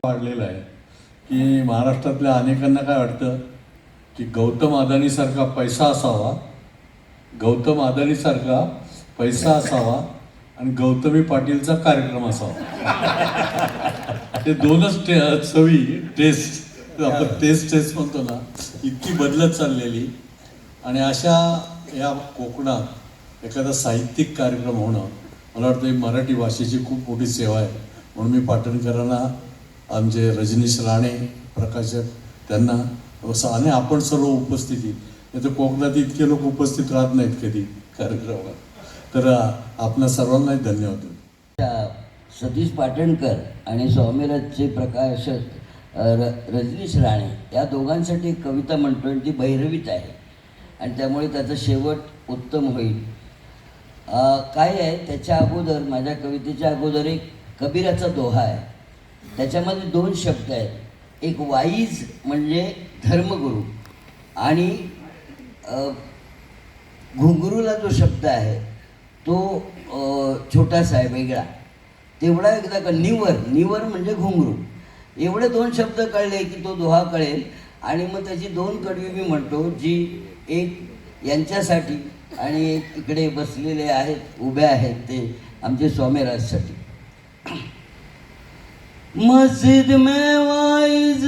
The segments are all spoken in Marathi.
वाढलेला आहे की महाराष्ट्रातल्या अनेकांना काय वाटतं की गौतम अदानीसारखा पैसा असावा, गौतम अदानीसारखा पैसा असावा आणि गौतमी पाटीलचा कार्यक्रम असावा. ते दोनच चवी टेस्ट आपण टेस्ट म्हणतो ना, इतकी बदलत चाललेली. आणि अशा या कोकणात एखादा साहित्यिक कार्यक्रम होणं, मला वाटतं ही मराठी भाषेची खूप मोठी सेवा आहे. म्हणून मी पाटणकरांना, आमचे रजनीश राणे प्रकाशक, त्यांना आणि आपण सर्व उपस्थिती, नाही तर कोकणात इतके लोक उपस्थित राहत नाहीत कधी कार्यक्रमात, तर आपणा सर्वांनाही धन्यवाद. सतीश पाटणकर आणि स्वामीराजचे प्रकाशक रजनीश राणे या दोघांसाठी एक कविता म्हणतो आणि ती भैरवीत आहे आणि त्यामुळे त्याचा शेवट उत्तम होईल. काय आहे, त्याच्या अगोदर, माझ्या कवितेच्या अगोदर एक कबीराचा दोहा आहे. त्याच्यामध्ये 2 शब्द आहेत. एक वाईज म्हणजे धर्मगुरू आणि घुंगरूला जो शब्द आहे तो छोटासा आहे, वेगळा. तेवढा एकदा का निवर म्हणजे घुंगरू. एवढे 2 शब्द कळले की तो दोहा कळेल. आणि मग त्याची 2 कडवी मी म्हणतो, जी एक यांच्यासाठी आणि एक इकडे बसलेले आहेत, उभे आहेत, ते आमचे स्वामीराजसाठी. मस्जिद में वाइज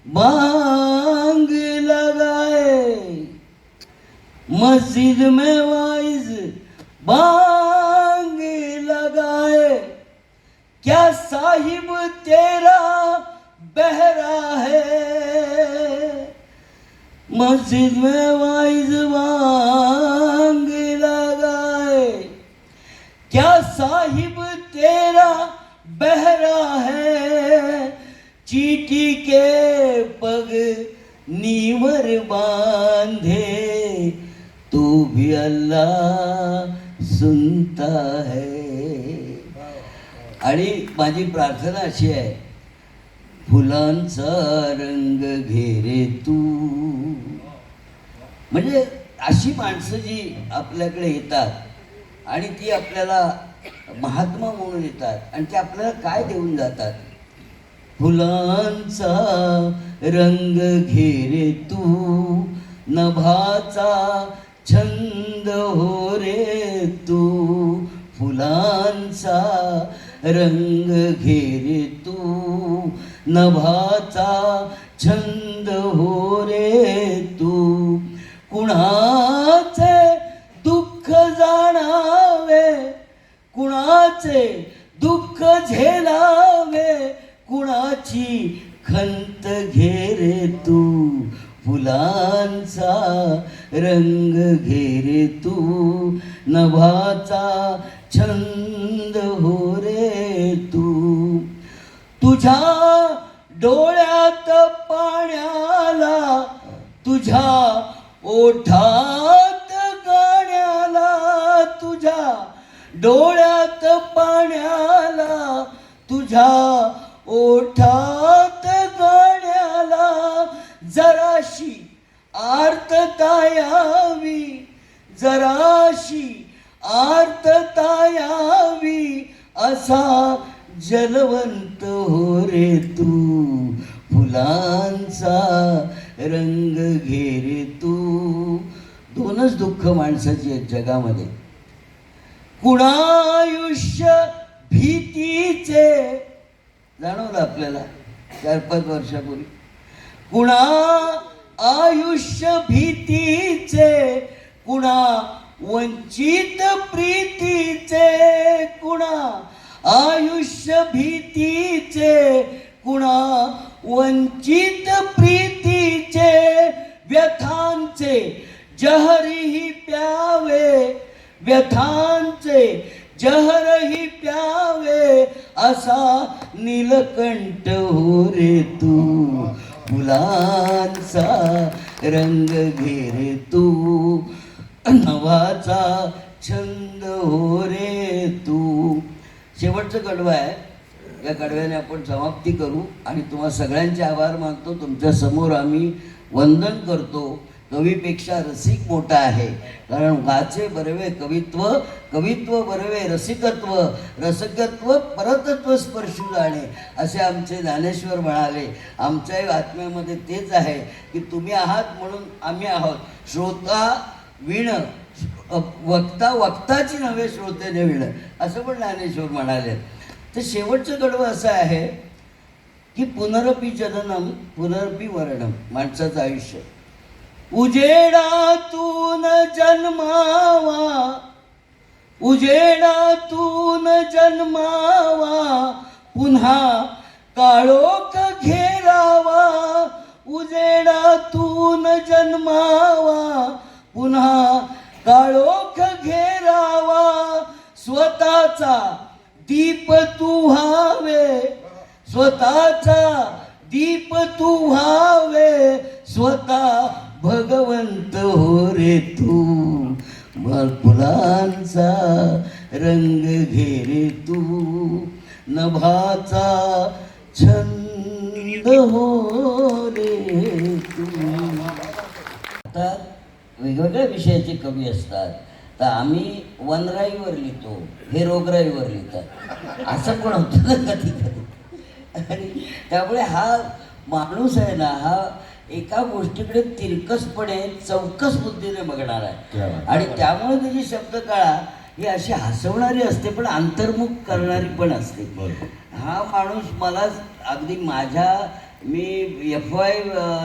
बांग लगाए, मस्जिद में वाइज बांग लगाए, क्या साहिब तेरा बहरा है, मस्जिद में वाइज बांग लगाए, क्या साहिब तेरा बहरा है, चीटी के पग नीवर बांधे, तो भी अल्लाह सुनता है. आणि माझी प्रार्थना अशी आहे, फुलांचा रंग घेरे तू. म्हणजे अशी माणसं जी आपल्याकडे येतात आणि ती आपल्याला महात्मा म्हणून येतात आणि ते आपल्याला काय देऊन जातात. फुलांचा रंग घेरे तू, नभाचा छंद हो रे तू, फुलांचा रंग घेरे तू, नभाचा छंद हो रे तू, कुणाचे दुःख जाणावे, कुणाचे दुःख झेलावे, कुणाची खंत घेरे तू, फुलांचा रंग घेरे तू, नभाचा छंद हो रे तू. तुझ्या डोळ्यात पाण्याला, तुझ्या ओठात गाण्याला, तुझ्या डोळ्यात पाण्याला, तुझ्या ओठात गाण्याला, जराशी आर्तता यावी, जराशी आर्तता यावी, असा जलवंत हो रे तू, फुलांचा रंग घेरे तू. 2च दुःख माणसाची आहेत जगामध्ये. कुणायुष्य भीतीचे, जाणवलं आपल्याला 4-5 वर्षापूर्वी, कुणा आयुष्य भीतीचे, कुणा वंचित प्रीतीचे, कुणा आयुष्य भीतीचे, कुणा वंचित प्रीतीचे, व्यथांचे जहरही प्यावे, व्यथांचे जहरही प्यावे, असा नीलकंठ हो रे तू, फुलांचा रंग घेरे तू, नभाचा छंद हो रे तू. शेवटचं कडवं आहे. या कडव्याने आपण समाप्ती करू आणि तुम्हा सगळ्यांचे आभार मानतो. तुमच्या समोर आम्ही वंदन करतो. कवीपेक्षा रसिक मोठा आहे. कारण वाचे बरवे कवित्व, कवित्व बरवे रसिकत्व, रसिकत्व परतत्व स्पर्शू जाणे, असे आमचे ज्ञानेश्वर म्हणाले. आमच्याही आत्म्यामध्ये तेच आहे की तुम्ही आहात म्हणून आम्ही आहोत. श्रोता वीण, वक्ता वक्ताची नव्हे श्रोतेने वीण, असं पण ज्ञानेश्वर म्हणाले. तर शेवटचं कडवं असं आहे की पुनरपि जननम पुनरपि मरणम. माणसाचं आयुष्य उजेडातून जन्मावा, उजेडातून जन्मावा, पुन्हा काळोख घेरावा. उजेडातून जन्मावा, पुन्हा काळोख घेरावा. स्वतःचा दीप तू व्हावे, स्वतःचा दीप तू व्हावे. स्वतः भगवंत हो रे तू, मग फुलांचा रंग घे रे तू. नभाचा छंद हो रे तू. आता वेगवेगळ्या विषयाचे कवी असतात. तर आम्ही वनराईवर लिहितो, हे रोगराईवर लिहितात, असं पण होतं ना कधी कधी. आणि त्यामुळे हा माणूस आहे ना, हा एका गोष्टीकडे तिरकसपणे चौकस बुद्धीने बघणार आहे. आणि त्यामुळे त्याची शब्दकळा ही अशी हसवणारी असते पण अंतर्मुख करणारी पण असते. हा माणूस मला अगदी मी FY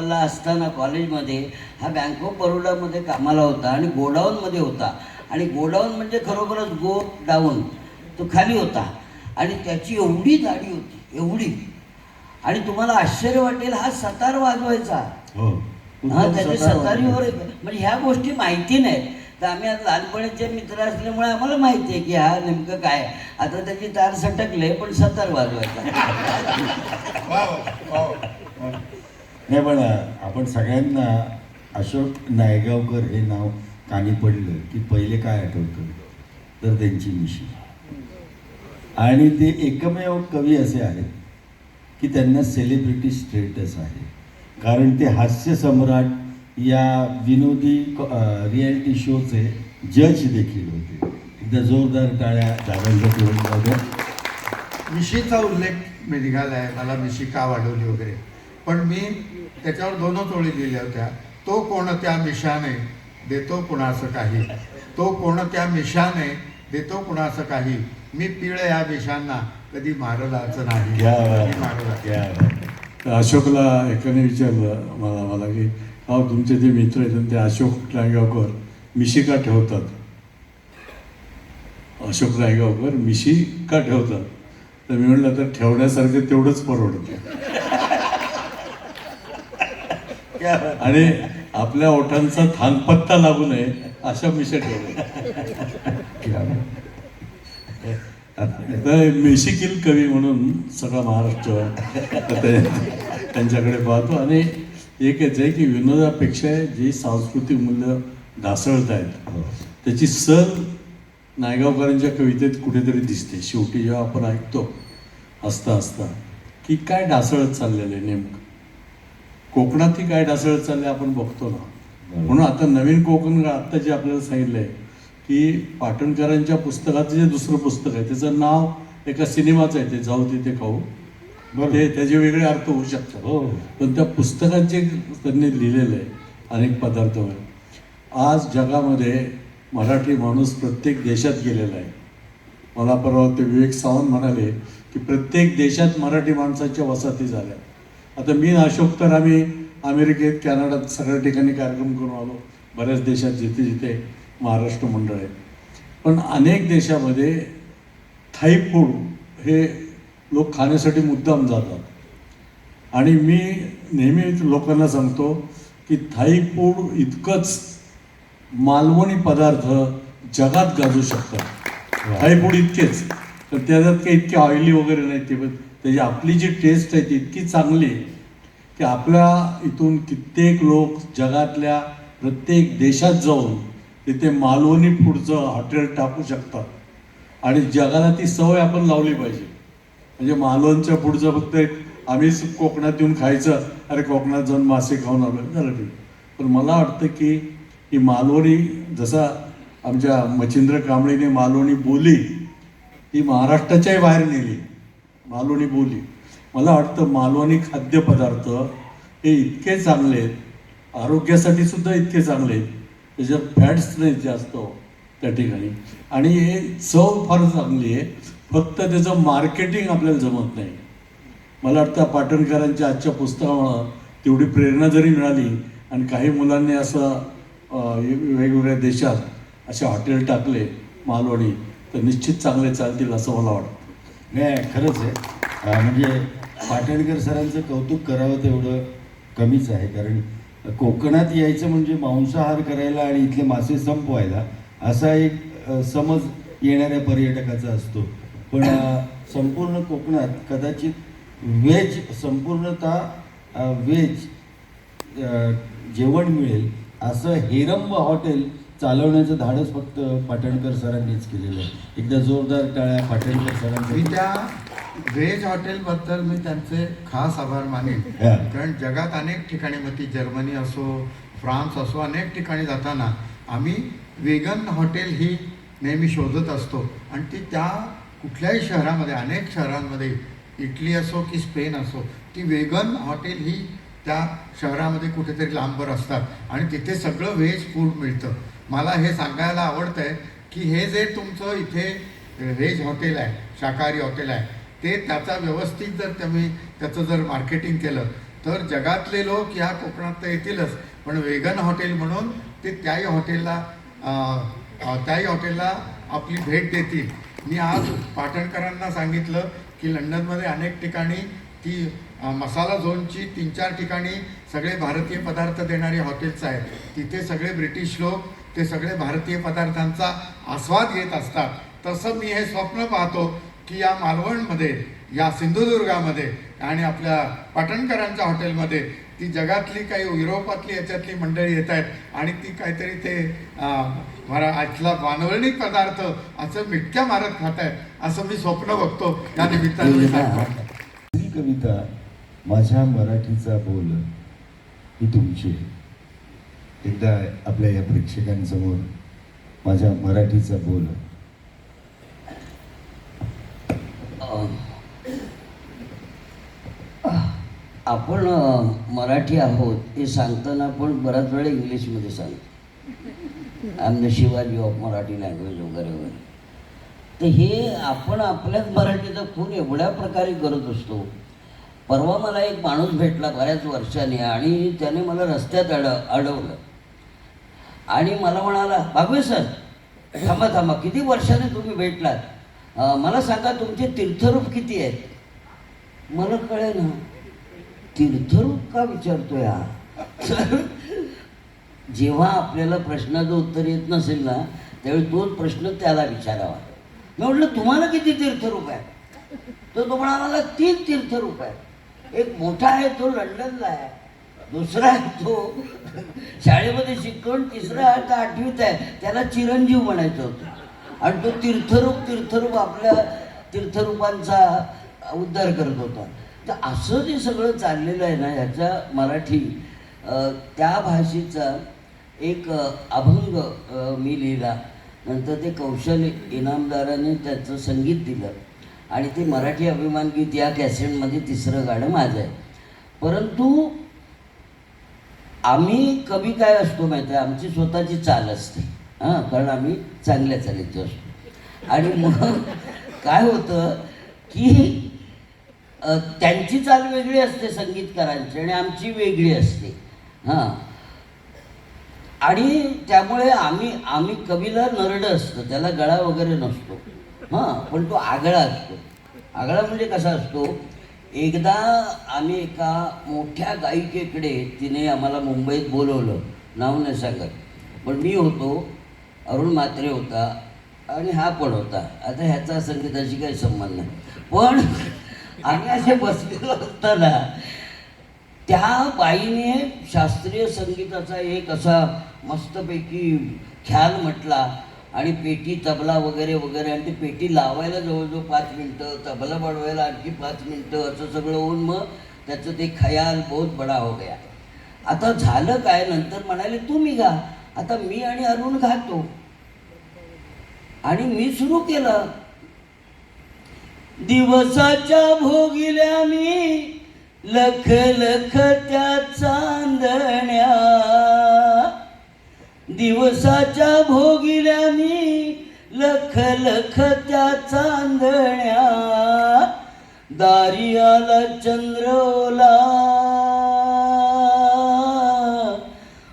ला असताना कॉलेजमध्ये हा बँक ऑफ बरोडामध्ये कामाला होता आणि गोडाऊनमध्ये होता. आणि गोडाऊन म्हणजे खरोखरच गो डाऊन, तो खाली होता. आणि त्याची एवढी दाढी होती, एवढी. आणि तुम्हाला आश्चर्य वाटेल, हा सतार वाजवायचा. हा त्याच्या सतारीवर म्हणजे ह्या गोष्टी माहिती नाहीत. तर आम्ही आता लहानपणीचे मित्र असल्यामुळे आम्हाला माहिती आहे की हा नेमकं काय. आता त्याची तार सटकले पण सतार वाजवायचा. नाही पण आपण सगळ्यांना अशोक नायगावकर हे नाव कानी पडलं की पहिले काय आठवतं तर त्यांची मिशी. आणि ते एकमेव कवी असे आहेत की त्यांना सेलिब्रिटी स्टेटस आहे. कारण ते हास्य सम्राट या विनोदी रियालिटी शोचे जज देखील होते. एकदा जोरदार टाळ्या दादांच्या. मिशीचा उल्लेख मी निघाला आहे, मला मिशी का वाढवली वगैरे. पण मी त्याच्यावर 2 ओळी लिहिल्या होत्या. तो कोणत्या मिशाने देतो कुणाचं काही, तो कोणत्या मिशाने देतो कुणाचं काही. मी पिळ या मिशांना कधी मारलाच नाही. तर अशोकला एकाने विचारलं मला की तुमचे जे मित्र आहेत ते अशोक रायगावकर मिशी का ठेवतात, अशोक रायगावकर मिशी का ठेवतात. तर मी म्हटलं तर ठेवण्यासारखं तेवढंच परवडतं. आणि आपल्या ओठांचा थानपत्ता लागू नये अशा मिशा ठेवल्या. तर मिशिकिल कवी म्हणून सगळा महाराष्ट्र त्यांच्याकडे पाहतो. आणि एकच आहे की विनोदापेक्षा जी सांस्कृतिक मूल्य ढासळत आहेत त्याची सल नायगावकरांच्या कवितेत कुठेतरी दिसते. शेवटी जेव्हा आपण ऐकतो हसता हसता की काय ढासळत चाललेलं आहे नेमकं कोकणातही काय ढासळत चाललं आपण बघतो ना. म्हणून आता नवीन कोकण आत्ता जे आपल्याला सांगितलं आहे की पाटणकरांच्या पुस्तकाचं जे दुसरं पुस्तक आहे त्याचं नाव एका सिनेमाचं आहे, ते जाऊ तिथे खाऊ. ते त्याचे वेगळे अर्थ होऊ शकतात. पण त्या पुस्तकाचे त्यांनी लिहिलेलं आहे अनेक पदार्थावर. आज जगामध्ये मराठी माणूस प्रत्येक देशात गेलेला आहे. मला परवा ते विवेक सावंत म्हणाले की प्रत्येक देशात मराठी माणसाच्या वसाहती झाल्या. आता मी अशोक तर आम्ही अमेरिकेत कॅनडात सगळ्या ठिकाणी कार्यक्रम करून आलो, बऱ्याच देशात जिथे जिथे महाराष्ट्र मंडळ आहे. पण अनेक देशामध्ये थाई फूड हे लोक खाण्यासाठी मुद्दाम जातात. आणि मी नेहमी लोकांना सांगतो की थाई फूड इतकंच मालवणी पदार्थ जगात गाजू शकतात. थाई फूड इतकेच, तर त्याच्यात काही इतके ऑइली वगैरे नाही. ते पण त्याची आपली जी टेस्ट आहे ती इतकी चांगली की आपल्या इथून कित्येक लोक जगातल्या प्रत्येक देशात जाऊन तिथे मालवणी फूडचं हॉटेल टाकू शकतात. आणि जगाला ती सवय आपण लावली पाहिजे. म्हणजे मालवणच्या फूडचं फक्त आम्हीच कोकणात येऊन खायचं, अरे कोकणात जाऊन मासे खाऊन आलो झालं ठीक. पण मला वाटतं की ही मालवणी, जसा आमच्या मच्छिंद्र कांबळेने मालवणी बोली ती महाराष्ट्राच्याही बाहेर नेली, मालवणी बोली. मला वाटतं मालवणी खाद्यपदार्थ हे इतके चांगले आहेत, आरोग्यासाठी सुद्धा इतके चांगले आहेत, त्याच्यात फॅट्स नाहीत जास्त त्या ठिकाणी, आणि हे चव फार चांगली आहे. फक्त त्याचं मार्केटिंग आपल्याला जमत नाही. मला वाटतं पाटणकरांच्या आजच्या पुस्तकामुळं तेवढी प्रेरणा जरी मिळाली आणि काही मुलांनी असं वेगवेगळ्या देशात असे हॉटेल टाकले मालवणी, तर निश्चित चांगले चालतील असं मला वाटतं. नाही, खरंच आहे. म्हणजे पाटणकर सरांचं कौतुक करावं तेवढं कमीच आहे. कारण कोकणात यायचं म्हणजे मांसाहार करायला आणि इथले मासे संपवायला असा एक समज येणाऱ्या पर्यटकाचा असतो. पण संपूर्ण कोकणात कदाचित व्हेज, संपूर्णतः व्हेज जेवण मिळेल असं हेरंब हॉटेल चालवण्याचं धाडस फक्त पाटणकर सरांनीच केलेलं आहे. एकदा जोरदार टाळ्या पाटणकर मी सरांसाठी. त्या व्हेज हॉटेलबद्दल मी त्यांचे खास आभार मानेन. हा. कारण जगात अनेक ठिकाणी, मग ती जर्मनी असो, फ्रान्स असो, अनेक ठिकाणी जाताना आम्ही वेगन हॉटेल ही नेहमी शोधत असतो. आणि ती त्या कुठल्याही शहरामध्ये, अनेक शहरांमध्ये, इटली असो की स्पेन असो, ती वेगन हॉटेल ही त्या शहरामध्ये कुठेतरी लांबवर असतात आणि तिथे सगळं व्हेज फूड मिळतं. मला हे सांगायला आवडतं आहे की हे जे तुमचं इथे व्हेज हॉटेल आहे, शाकाहारी हॉटेल आहे, ते त्याचा व्यवस्थित जर तुम्ही त्याचं जर मार्केटिंग केलं तर जगातले लोक या कोकणात तर येतीलच, पण वेगन हॉटेल म्हणून ते त्याही हॉटेलला आपली भेट देतील. मी आज पाटणकरांना सांगितलं की लंडनमध्ये अनेक ठिकाणी ती मसाला झोनची 3-4 ठिकाणी सगळे भारतीय पदार्थ देणारी हॉटेल्स आहेत. तिथे सगळे ब्रिटिश लोक ते सगळे भारतीय पदार्थांचा आस्वाद घेत असतात. तसं मी हे स्वप्न पाहतो की या मालवणमध्ये, या सिंधुदुर्गामध्ये आणि आपल्या पाटणकरांच्या हॉटेलमध्ये ती जगातली काही युरोपातली याच्यातली मंडळी येत आहेत आणि ती काहीतरी ते इथला मालवणिक पदार्थ असं मिटक्या मारत खात आहेत, असं मी स्वप्न बघतो. या निमित्ताने मी सांगतो. ही कविता माझ्या मराठीचा बोल ही तुमची आहे. एकदा आपल्या या प्रेक्षकांसमोर माझ्या मराठीचा बोल. आपण मराठी आहोत हे सांगताना आपण बऱ्याच वेळा इंग्लिशमध्ये सांगतो, I am the Shivaji of Marathi language वगैरे वगैरे. तर हे आपण आपल्याच मराठीचा खून एवढ्या प्रकारे करत असतो. परवा मला एक माणूस भेटला बऱ्याच वर्षाने आणि त्याने मला रस्त्यात अडवलं आणि मला म्हणाला, बागवे सर थांबा थांबा, किती वर्षाने तुम्ही भेटलात, मला सांगा तुमचे तीर्थरूप किती आहेत. मला कळे ना, तीर्थरूप का विचारतोय हा. तर जेव्हा आपल्याला प्रश्नाचं उत्तर येत नसेल ना, त्यावेळी तोच प्रश्न त्याला विचारावा. मी म्हटलं तुम्हाला किती तीर्थरूप आहे. तो म्हणाला मला 3 तीर्थरूप आहे. एक मोठा आहे तो लंडनला आहे, दुसरा आहे तो शाळेमध्ये शिकवून, तिसरा आहे तो 8वीत आहे, त्याला चिरंजीव म्हणायचं होतं. आणि तो तीर्थरूप आपल्या तीर्थरूपांचा उद्धार करत होता. तर असं जे सगळं चाललेलं आहे ना, ह्याचा मराठी त्या भाषेचा एक अभंग मी लिहिला. नंतर ते कौशल इनामदाराने त्याचं संगीत दिलं आणि ते मराठी अभिमान गीत या कॅसेटमध्ये 3रं गाणं माझं आहे. परंतु आम्ही कवी काय असतो माहिती आहे, आमची स्वतःची चाल असते. कारण आम्ही चांगल्या चालीचे असतो. आणि मग काय होतं की त्यांची चाल वेगळी असते संगीतकारांची आणि आमची वेगळी असते. आणि त्यामुळे आम्ही कवीला नरड असतं, त्याला गळा वगैरे नसतो. पण तो आगळा असतो. आगळा म्हणजे कसा असतो, एकदा आम्ही एका मोठ्या गायिकेकडे, तिने आम्हाला मुंबईत बोलवलं, नाव नाही सांगत, पण मी होतो, अरुण म्हात्रे होता आणि हा पण होता. आता ह्याचा संगीताशी काही संबंध नाही, पण आम्ही असे बसलेलो असताना त्या बाईने शास्त्रीय संगीताचा एक असा मस्तपैकी ख्याल म्हटला आणि पेटी तबला वगैरे वगैरे, आणि ती पेटी लावायला जवळजवळ 5 मिनटं, तबला वाढवायला आणखी 5 मिनटं, असं सगळं होऊन मग त्याचं ते खयाल बहुत बडा हो गया. आता झालं काय, नंतर म्हणाले तुम्ही गा. आता मी आणि अरुण गातो आणि मी सुरू केलं. दिवसाच्या भोगिल्या मी लख लख त्या चांदण्या, दिवसाच्या भोगिल्या मी लख लख त्या चांदण्या, दारी आला चंद्र ओला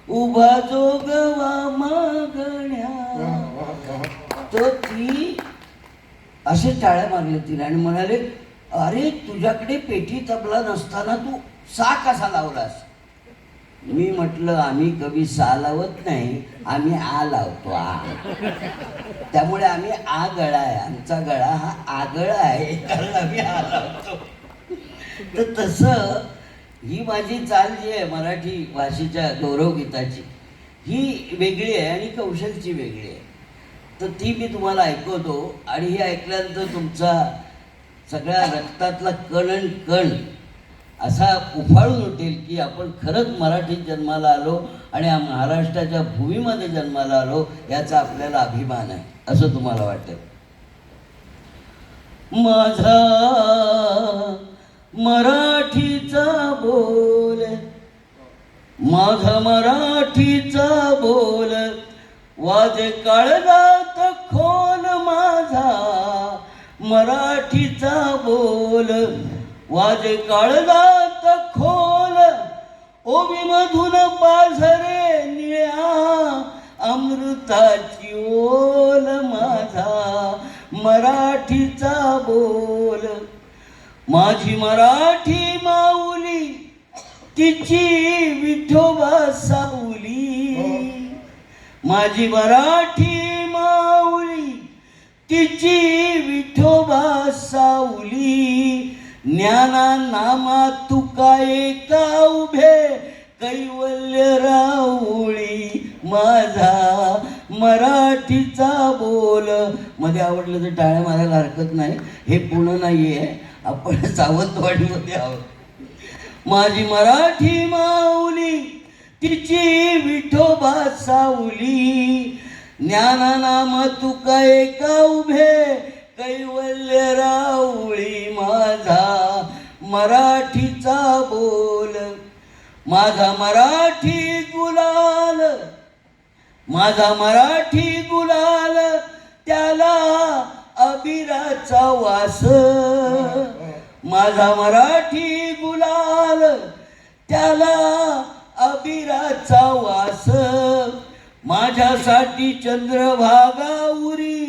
उभा जोगवा मागण्या. तो ती असे टाळ्या मारले तिने आणि म्हणाले, अरे तुझ्याकडे पेटी तबला नसताना तू सा कसा लावलास? मी म्हटलं आम्ही कधी सा लावत नाही, आम्ही आ लावतो आ. त्यामुळे आम्ही आ गळा आहे, आमचा गळा हा आगळा आहे कारण आम्ही आ लावतो. तर तसं ही माझी चाल जी आहे मराठी भाषेच्या गौरवगीताची, ही वेगळी आहे आणि कौशलची वेगळी आहे. तर ती मी तुम्हाला ऐकवतो आणि ही ऐकल्यानंतर तुमचा सगळ्या रक्तातला कण आणि कण असा उफाळून उठेल की आपण खरंच मराठीत जन्माला आलो आणि या महाराष्ट्राच्या भूमीमध्ये जन्माला आलो याचा आपल्याला अभिमान आहे असं तुम्हाला वाटेल. माझा मराठीचा बोल, माझा मराठीचा बोल, वाजे काळजात खोल, माझा मराठीचा बोल, वाजे काळजात खोल, ओवी मधून पाझरे निळ्या अमृताची ओल, माझा मराठीचा बोल. माझी मराठी माऊली तिची विठोबा सावली, माझी मराठी माऊली तिची विठोबा सावली, ज्ञाना नामा तुका एका उभे कैवल्य राऊळी, माझा मराठीचा बोल. मध्ये आवडलं तर टाळ्या मारायला हरकत नाही, हे पुणे नाहीये, आपण सावंतवाडीमध्ये आहोत. माझी मराठी माऊली तिची विठोबा सावली, ज्ञाना नाम तुका एका उभे कैवल्य राऊळी, माझा मराठीचा बोल. माझा मराठी गुलाल, माझा मराठी गुलाल, त्याला अबिराचा वास, माझा मराठी गुलाल, त्याला अबिराचा वास, माझ्यासाठी चंद्रभागा उरी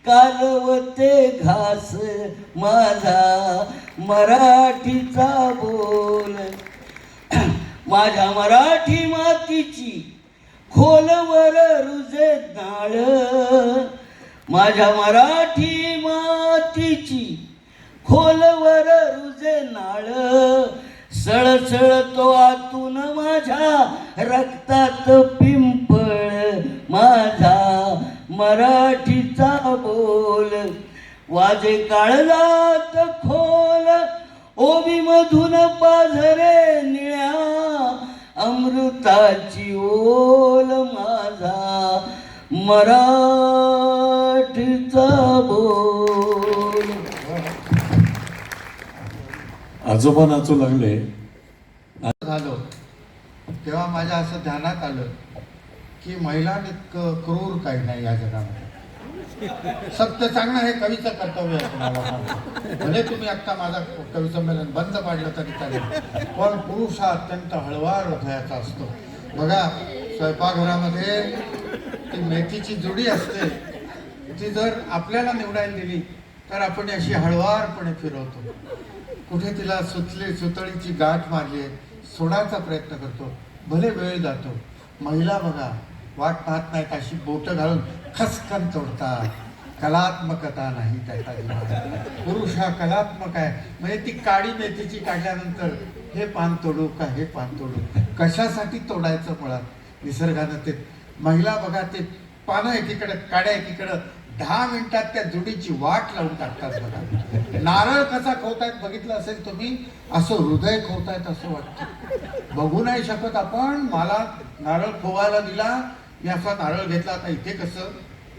कालवते घास, माझा मराठीचा बोल. माझ्या मराठी मातीची खोलवर रुजे नाळ, माझ्या मराठी मातीची खोलवर रुजे नाळ, सळसळतो आतून माझ्या रक्तात पिंपळ, माझा मराठीचा बोल. वाजे काळजात खोल, ओवी मधून पाझरे निळ्या अमृताची ओल, माझा मराठीचा बोल. आजोबा नाचू लागले. झालो तेव्हा माझ्या असं ध्यानात आलं की महिलांनी इतकं क्रूर काही नाही या जगामध्ये. सत्य सांगणं हे कवीचं कर्तव्य आहे. तुम्हाला सांगतो, भले तुम्ही आत्ता माझा कवी संमेलन बंद पाडलं तरी चालेल, पण पुरुष हा अत्यंत हळवा हृदयाचा असतो. बघा स्वयंपाकघरामध्ये ती मेथीची जुडी असते, ती जर आपल्याला निवडायला दिली तर आपण अशी हळवारपणे फिरवतो. कुठे तिला सुतळीची गाठ मारली सोडायचा प्रयत्न करतो, भले वेळ जातो. महिला बघा वाट पाहत नाहीत, अशी बोटं घालून खसखन तोडतात. कलात्मकता नाही त्याचा जीवनात. पुरुष हा कलात्मक आहे. म्हणजे ती काळी मेथीची काढल्यानंतर हे पान तोडू का हे पान तोडू, कशासाठी तोडायचं मुळात निसर्गानं ते. महिला बघा ते पानं एकीकडे काड्या एकीकडं 10 मिनिटात त्या जुडीची वाट लावून टाकतात बघा. नारळ कसा खवतायत बघितलं असेल तुम्ही, असं हृदय खवतायत असं वाटतं. बघू नाही शकत आपण. मला नारळ खोवायला दिला, मी असा नारळ घेतला. आता इथे कसं,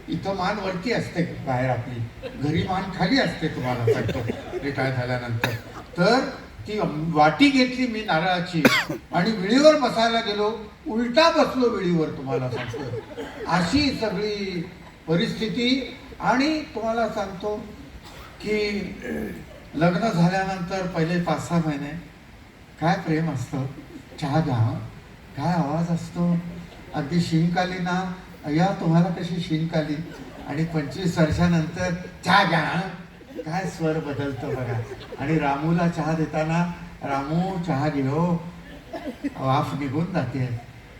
इथं मान वरती असते बाहेर, आपली घरी मान खाली असते, तुम्हाला सांगतो रिटायर झाल्यानंतर. तर ती वाटी घेतली मी नारळाची आणि विळीवर बसायला गेलो, उलटा बसलो विळीवर, तुम्हाला सांगतो. अशी सगळी परिस्थिती. आणि तुम्हाला सांगतो की लग्न झाल्यानंतर पहिले 5-6 महिने काय प्रेम असतं. चहा घ्या, काय आवाज असतो. अगदी शिंक आली ना, अय्या तुम्हाला कशी शिंक आली. आणि 25 वर्षानंतर चहा घ्या, काय स्वर बदलतं बघा. आणि रामूला चहा देताना, रामू चहा घेऊ, वाफ निघून जाते.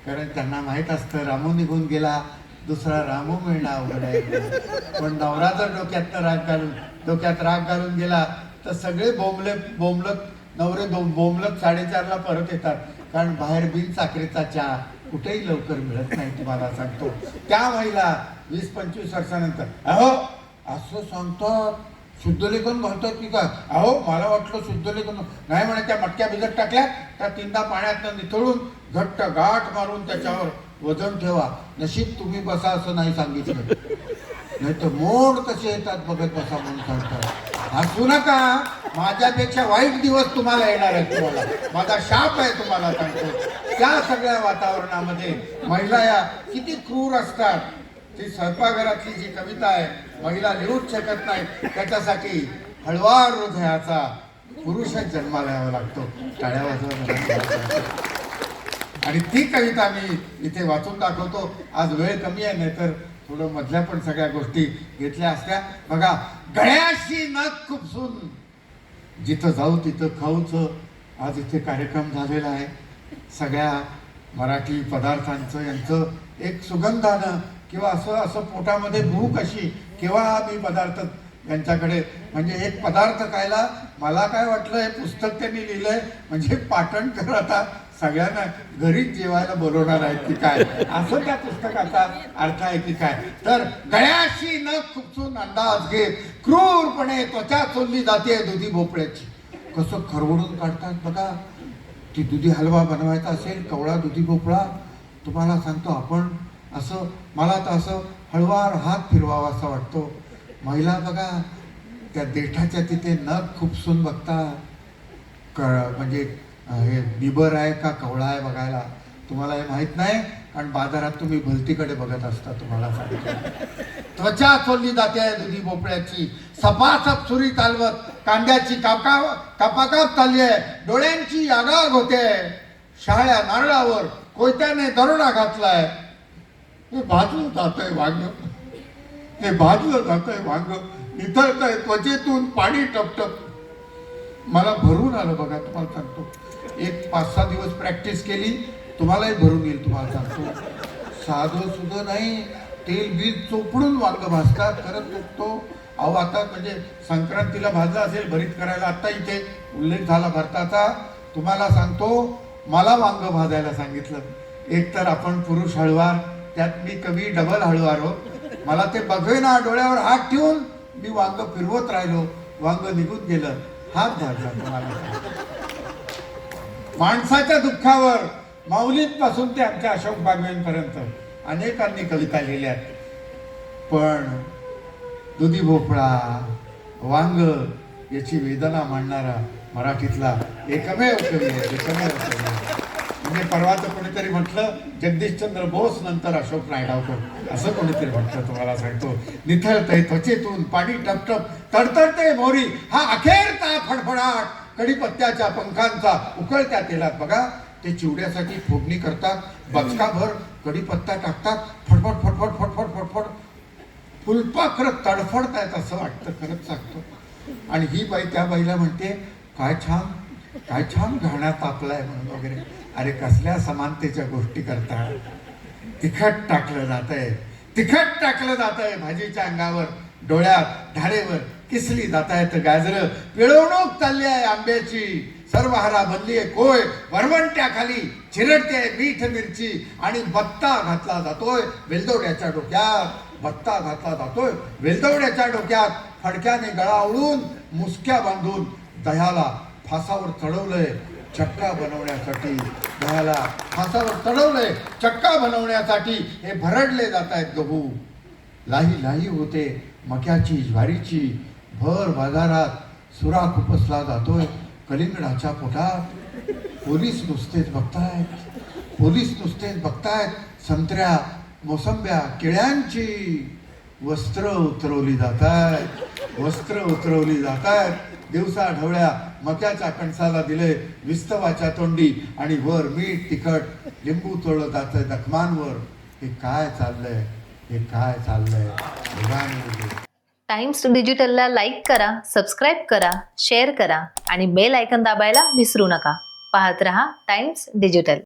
कारण त्यांना माहीत असतं रामू निघून गेला, दुसरा रामू मिळणं अवघड आहे. पण नवरा जर डोक्यात राग घालून गेला तर सगळे बोंबलत नवरे बोंबलत 4:30ला परत येतात. कारण बाहेर बिन साखरेचा चहा कुठेही लवकर मिळत नाही, तुम्हाला सांगतो. त्या महिला 20-25 वर्षानंतर, अहो असं सांगतात, शुद्धलेखन म्हणतात की काय. अहो मला वाटलं शुद्धलेखन नाही म्हणे. त्या मटक्या भिजत टाकल्या, त्या 3दा पाण्यातनं निथळून घट्ट गाठ मारून त्याच्यावर वजन ठेवा. नशीब तुम्ही बसा असं नाही सांगितलं, नाही तर मोड कसे येतात बघत बसा म्हणून सांगतात. हसू नका, माझ्यापेक्षा वाईट दिवस तुम्हाला येणार आहेत. तुम्हाला माझा शाप आहे, तुम्हाला सांगतो. त्या सगळ्या वातावरणामध्ये महिला या किती क्रूर असतात. ती स्वयंपाकघरातली जी कविता आहे, महिला लिहूच शकत नाही. त्याच्यासाठी हळवार हृदयाचा पुरुषच जन्माला यावा लागतो. टाळ्या वाजवा. आणि ती कविता मी इथे वाचून दाखवतो. आज वेळ कमी आहे, नाही तर थोडं मधल्या पण सगळ्या गोष्टी घेतल्या असत्या. बघा, गळ्याशी नख खुपसून जिथं जाऊ तिथं खाऊचं आज इथे कार्यक्रम झालेला आहे. सगळ्या मराठी पदार्थांचं यांचं एक सुगंधानं किंवा असं पोटामध्ये भूक अशी केव्हा मी पदार्थ यांच्याकडे, म्हणजे एक पदार्थ खायला मला काय वाटलं, हे पुस्तक त्यांनी लिहिलंय म्हणजे पाटणकर आता सगळ्यांना घरीच जेवायला बोलवणार आहेत की काय, असं त्या पुस्तकाचा अर्थ आहे की काय. तर गळ्याशी नख खुपसून अंदाज घेत क्रूरपणे त्वचा चोरली जाते दुधी भोपळ्याची. कसं खरवडून काढतात बघा. ती दुधी हलवा बनवायचा असेल, कवळा दुधी भोपळा, तुम्हाला सांगतो आपण असं, मला तर असं हळवार हात फिरवावा असा वाटतो. महिला बघा त्या देठाच्या तिथे नख खुपसून बघता, म्हणजे हे बिबर आहे का कवळा आहे बघायला. तुम्हाला हे माहीत नाही, कारण बाजारात तुम्ही भलतीकडे बघत असता. तुम्हाला सांगतो, त्वचा चोरली जाते दुधी भोपळ्याची. सपासप सुरी चालवत कांद्याची कापाकाप चालली आहे. डोळ्यांची आगाग होते. शाळ्या नारळावर कोयत्याने दरोडा घातलाय. हे भाजलं जातंय वांग, हे भाजलं जातंय वांग, निथळतंय त्वचेतून पाणी टपटप. मला भरून आलं बघा, तुम्हाला सांगतो. एक 5-6 दिवस प्रॅक्टिस केली, तुम्हालाही भरून येईल. तुम्हाला सांगतो, साधं सुद्धा नाही, तेल बीज चोपडून वांग भाजतात. खरंच चुकतो. अहो आता म्हणजे संक्रांतीला भाजला असेल भरीत करायला, आत्ता इथे उल्लेख झाला भरताचा. तुम्हाला सांगतो, मला वांग भाजायला सांगितलं. एकतर आपण पुरुष हळवार, त्यात मी कवी डबल हळवार हो. मला ते बघेना, डोळ्यावर हात ठेवून मी वांग फिरवत राहिलो, वांग निघून गेलं. हात भाजला. तुम्हाला माणसाच्या दुःखावर माऊलींपासून ते आमच्या अशोक बागवेंपर्यंत अनेकांनी कविता लिहिल्यात. पण दुधी भोपळा, वांग याची वेदना मांडणारा मराठीतला एकमेव कवी आहे, एकमेव कवी आहे. म्हणजे परवाचं कोणीतरी म्हटलं, जगदीशचंद्र बोस नंतर अशोक नायगावकर, असं कोणीतरी म्हटलं. तुम्हाला सांगतो, निथळतंय त्वचेतून पाणी टपटप, तडतडते मोरी हा अखेरचा फडफडाट कडीपत्त्याच्या पंखांचा उकळत्या तेलात. बघा, ते चिवड्यासाठी फोडणी करतात, बचकाभर कडीपत्ता टाकतात, फटफट फटफट फटफट फटफट फुलपाखरं तडफडतायत असं वाटतं, खरंच सांगतो. आणि ही बाई त्या बाईला म्हणते, काय छान घाण्यात तापलाय म्हणून वगैरे. अरे कसल्या समानतेच्या गोष्टी करता. तिखट टाकलं जातंय भाजीच्या अंगावर, डोळ्यात, धारेवर किसली जातायत गाजरं. पिळवणूक चालली आहे आंब्याची, सर्व हारा बनली आहे कोय. वरवंट्याखाली चिरडते मीठ मिरची आणि बत्ता घातला जातोय वेलदोड्याच्या डोक्यात. भत्ता घातला जातोय. वेलदवड्याच्या डोक्यात फडक्याने गळा आवळून मुसक्या बांधून दह्याला फासावर चढवलंय चक्का बनवण्यासाठी. दह्याला फासावर चढवलंय चक्का बनवण्यासाठी. हे भरडले जात आहेत गहू. लाही लाही होते मक्याची ज्वारीची. भर बाजारात सुराख उपसला जातोय कलिंगडाच्या पोटात. पोलीस नुसतेच बघतायत संत्र्या मोसंब्या केळ्यांची वस्त्र उतरवली जात आहेत. दिवसा ढवळ्या मक्याच्या कणसाला दिले विस्तवाच्या तोंडी आणि वर मीठ तिखट लिंबू चोळलं जातंय जखमांवर. हे काय चाललंय? टाइम्स डिजिटलला लाईक करा, सबस्क्राईब करा, शेअर करा आणि बेल आयकॉन दाबायला विसरू नका. पाहत रहा टाइम्स डिजिटल.